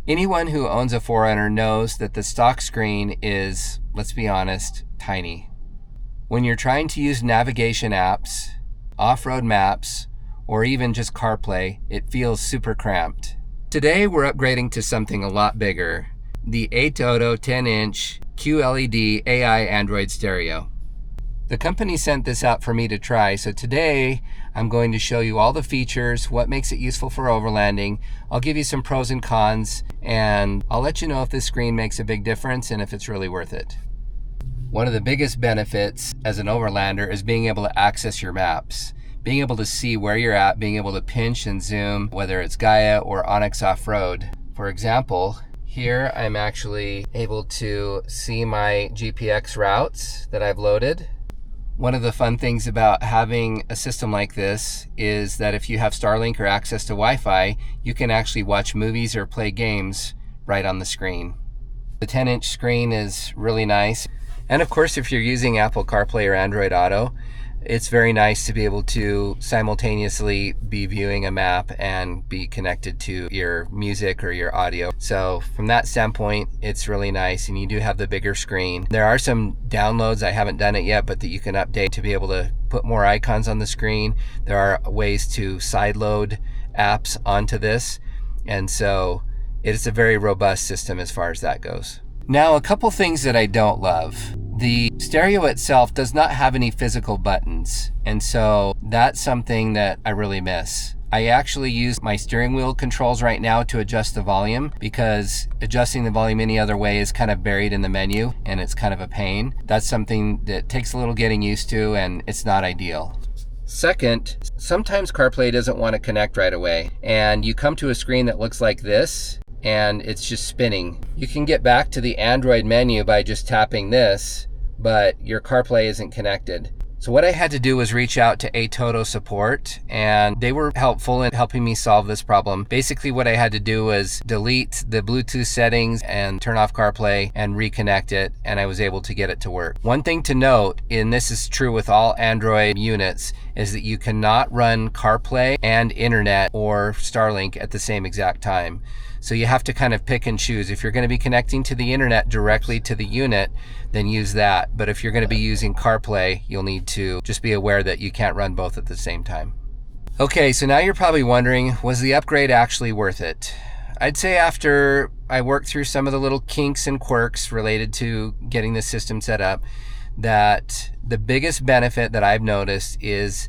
Anyone who owns a 4Runner knows that the stock screen is, let's be honest, tiny. When you're trying to use navigation apps, off-road maps, or even just CarPlay, it feels super cramped. Today we're upgrading to something a lot bigger, the ATOTO 10-inch QLED AI Android stereo. The company sent this out for me to try, so today I'm going to show you all the features, what makes it useful for overlanding. I'll give you some pros and cons, and I'll let you know if this screen makes a big difference and if it's really worth it. One of the biggest benefits as an overlander is being able to access your maps. Being able to see where you're at, being able to pinch and zoom, whether it's Gaia or Onyx Off-Road. For example, here I'm actually able to see my GPX routes that I've loaded. One of the fun things about having a system like this is that if you have Starlink or access to Wi-Fi, you can actually watch movies or play games right on the screen. The 10-inch screen is really nice. And of course, if you're using Apple CarPlay or Android Auto, it's very nice to be able to simultaneously be viewing a map and be connected to your music or your audio. So from that standpoint, it's really nice, and you do have the bigger screen. There are some downloads, I haven't done it yet, but that you can update to be able to put more icons on the screen. There are ways to sideload apps onto this, and so it's a very robust system as far as that goes. Now, a couple things that I don't love. The stereo itself does not have any physical buttons, and so that's something that I really miss. I actually use my steering wheel controls right now to adjust the volume, because adjusting the volume any other way is kind of buried in the menu and it's kind of a pain. That's something that takes a little getting used to, and it's not ideal. Second, sometimes CarPlay doesn't want to connect right away, and you come to a screen that looks like this and it's just spinning. You can get back to the Android menu by just tapping this, but your CarPlay isn't connected. So what I had to do was reach out to ATOTO support, and they were helpful in helping me solve this problem. Basically what I had to do was delete the Bluetooth settings and turn off CarPlay and reconnect it, and I was able to get it to work. One thing to note, and this is true with all Android units, is that you cannot run CarPlay and internet or Starlink at the same exact time. So you have to kind of pick and choose. If you're going to be connecting to the internet directly to the unit, then use that. But if you're going to be using CarPlay, you'll need to just be aware that you can't run both at the same time. Okay, so now you're probably wondering, was the upgrade actually worth it? I'd say after I worked through some of the little kinks and quirks related to getting the system set up, that the biggest benefit that I've noticed is,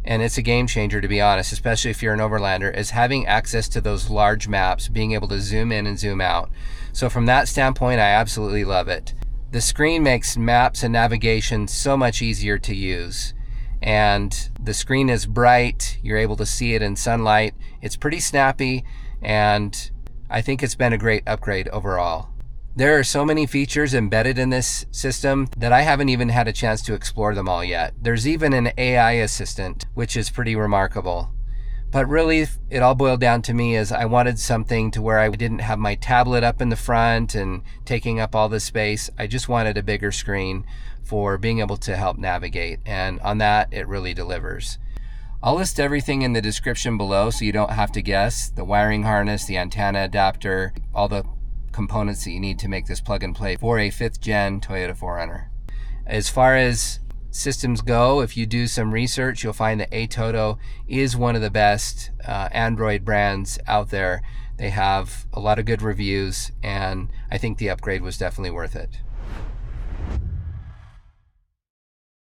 and it's a game changer to be honest, especially if you're an overlander, is having access to those large maps, being able to zoom in and zoom out. So from that standpoint, I absolutely love it. The screen makes maps and navigation so much easier to use. And the screen is bright, you're able to see it in sunlight. It's pretty snappy, and I think it's been a great upgrade overall. There are so many features embedded in this system that I haven't even had a chance to explore them all yet. There's even an AI assistant, which is pretty remarkable. But really, it all boiled down to me is I wanted something to where I didn't have my tablet up in the front and taking up all the space. I just wanted a bigger screen for being able to help navigate, and on that, it really delivers. I'll list everything in the description below so you don't have to guess. The wiring harness, the antenna adapter, all the components that you need to make this plug and play for a 5th gen Toyota 4Runner. As far as systems go, if you do some research, you'll find that ATOTO is one of the best Android brands out there. They have a lot of good reviews, and I think the upgrade was definitely worth it.